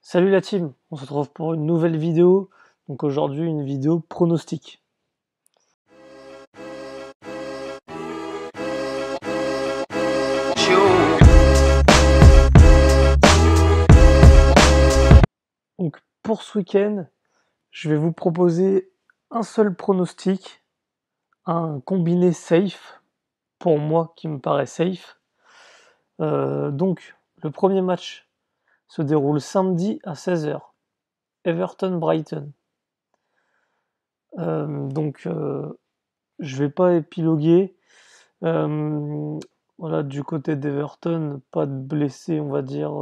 Salut la team, on se retrouve pour une nouvelle vidéo. Donc aujourd'hui une vidéo pronostic. Donc pour ce week-end, je vais vous proposer un seul pronostic, un combiné safe, pour moi qui me paraît safe. Donc le premier match se déroule samedi à 16h, Everton-Brighton. Je vais pas épiloguer. Voilà, du côté d'Everton, pas de blessés, on va dire,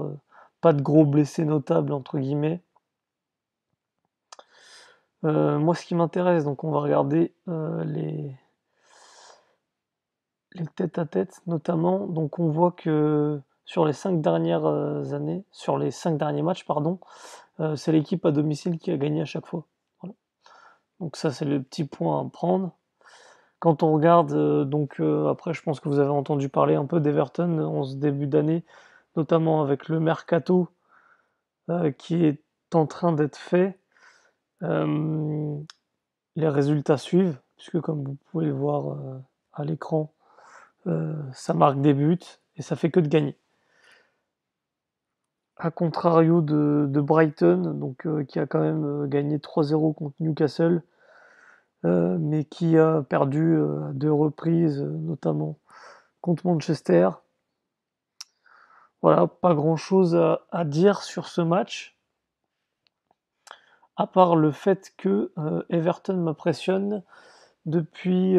pas de gros blessés notables, entre guillemets. Moi, ce qui m'intéresse, donc on va regarder les tête-à-tête, notamment. Donc on voit que sur les 5 dernières années, sur les 5 derniers matchs, pardon, c'est l'équipe à domicile qui a gagné à chaque fois. Voilà. Donc ça, c'est le petit point à prendre. Quand on regarde, après, je pense que vous avez entendu parler un peu d'Everton en ce début d'année, notamment avec le mercato qui est en train d'être fait. Euh, les résultats suivent, puisque comme vous pouvez le voir à l'écran, ça marque des buts et ça fait que de gagner. A contrario de Brighton, qui a quand même gagné 3-0 contre Newcastle, mais qui a perdu à 2 reprises, notamment contre Manchester. Voilà, pas grand-chose à dire sur ce match, à part le fait que Everton m'impressionne depuis,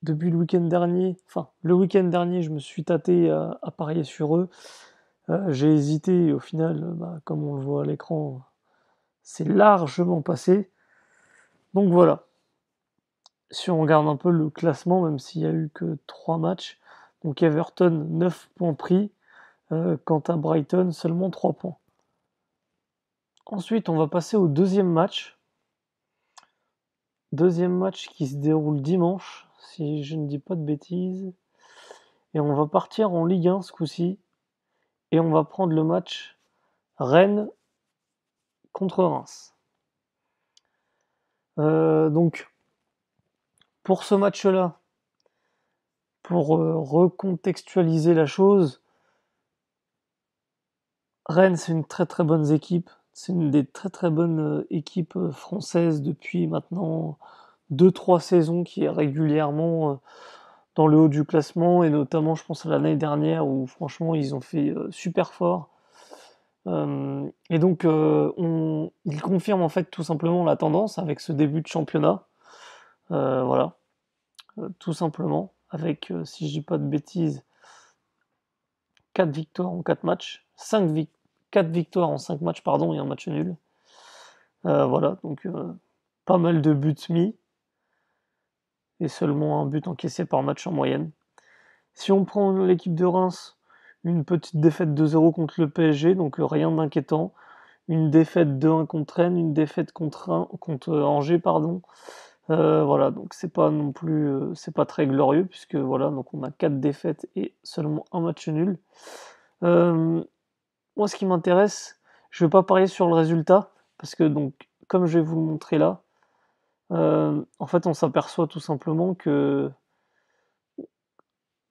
depuis le week-end dernier. Enfin, le week-end dernier, je me suis tâté à parier sur eux. J'ai hésité et au final, comme on le voit à l'écran, c'est largement passé. Donc voilà. Si on regarde un peu le classement, même s'il n'y a eu que 3 matchs, donc Everton 9 points pris, quant à Brighton seulement 3 points. Ensuite, on va passer au deuxième match. Deuxième match qui se déroule dimanche, si je ne dis pas de bêtises. Et on va partir en Ligue 1 ce coup-ci. Et on va prendre le match Rennes contre Reims. Donc, pour ce match-là, pour recontextualiser la chose, Rennes, c'est une très très bonne équipe. C'est une des très très bonnes équipes françaises depuis maintenant 2-3 saisons qui est régulièrement dans le haut du classement et notamment je pense à l'année dernière où franchement ils ont fait super fort. Il confirme en fait tout simplement la tendance avec ce début de championnat. Voilà, tout simplement. Avec, si je dis pas de bêtises, 4 victoires en 4 matchs, 4 victoires en 5 matchs, pardon, et un match nul. Voilà, pas mal de buts mis et seulement un but encaissé par match en moyenne. Si on prend l'équipe de Reims, une petite défaite 2-0 contre le PSG, donc rien d'inquiétant. Une défaite 2-1 contre Rennes, une défaite contre Angers, pardon. Voilà, donc c'est pas non plus, c'est pas très glorieux puisque voilà, donc on a 4 défaites et seulement un match nul. Moi, ce qui m'intéresse, je vais pas parier sur le résultat parce que donc, comme je vais vous le montrer là, en fait, on s'aperçoit tout simplement que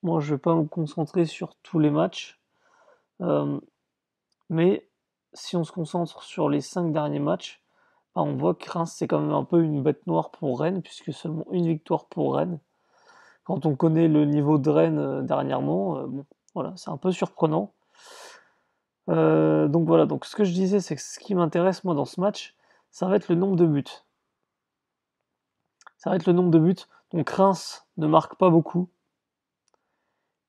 moi, je vais pas me concentrer sur tous les matchs, euh, mais si on se concentre sur les 5 derniers matchs, on voit que Reims c'est quand même un peu une bête noire pour Rennes, puisque seulement une victoire pour Rennes. Quand on connaît le niveau de Rennes dernièrement, bon, voilà, c'est un peu surprenant. Donc voilà, donc ce que je disais, c'est que ce qui m'intéresse moi dans ce match, ça va être le nombre de buts. Ça va être le nombre de buts. Donc Reims ne marque pas beaucoup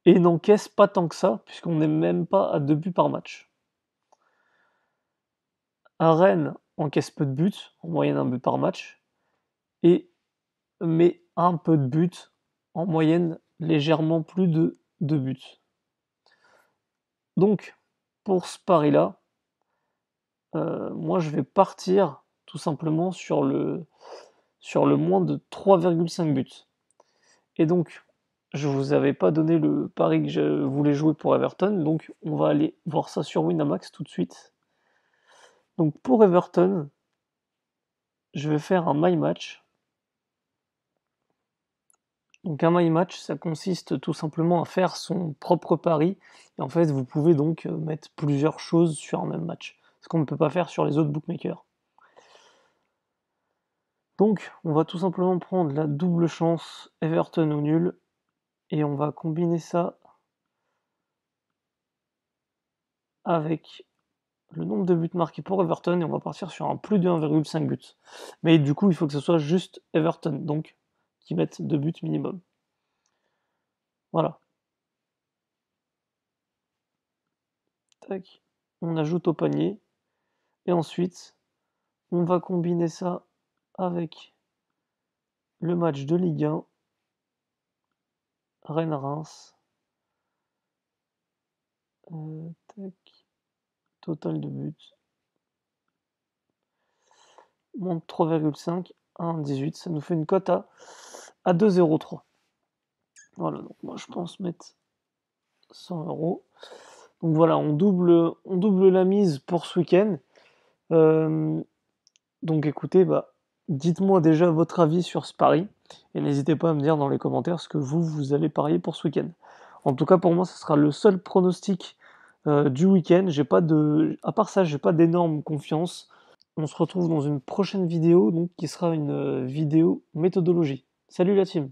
et n'encaisse pas tant que ça, puisqu'on n'est même pas à 2 buts par match. À Rennes encaisse peu de buts, en moyenne un but par match, et met un peu de buts, en moyenne légèrement plus de 2 buts. Donc, pour ce pari-là, moi je vais partir tout simplement sur le moins de 3,5 buts. Et donc, je vous avais pas donné le pari que je voulais jouer pour Everton, donc on va aller voir ça sur Winamax tout de suite. Donc pour Everton, je vais faire un my match. Donc un my match, ça consiste tout simplement à faire son propre pari. Et en fait, vous pouvez donc mettre plusieurs choses sur un même match. Ce qu'on ne peut pas faire sur les autres bookmakers. Donc, on va tout simplement prendre la double chance Everton ou nul. Et on va combiner ça avec le nombre de buts marqués pour Everton. Et on va partir sur un plus de 1,5 buts. Mais du coup, il faut que ce soit juste Everton. Donc, qui mettent 2 buts minimum. Voilà. Tac. On ajoute au panier. Et ensuite, on va combiner ça avec le match de Ligue 1, Rennes-Reims. Tac. Total de buts. Monte 3,5 à 1,18. Ça nous fait une cote à 2,03. Voilà, donc moi je pense mettre 100 euros. Donc voilà, on double la mise pour ce week-end. Donc écoutez, dites-moi déjà votre avis sur ce pari et n'hésitez pas à me dire dans les commentaires ce que vous allez parier pour ce week-end. En tout cas, pour moi, ce sera le seul pronostic du week-end. À part ça, j'ai pas d'énorme confiance. On se retrouve dans une prochaine vidéo, donc qui sera une vidéo méthodologie. Salut la team!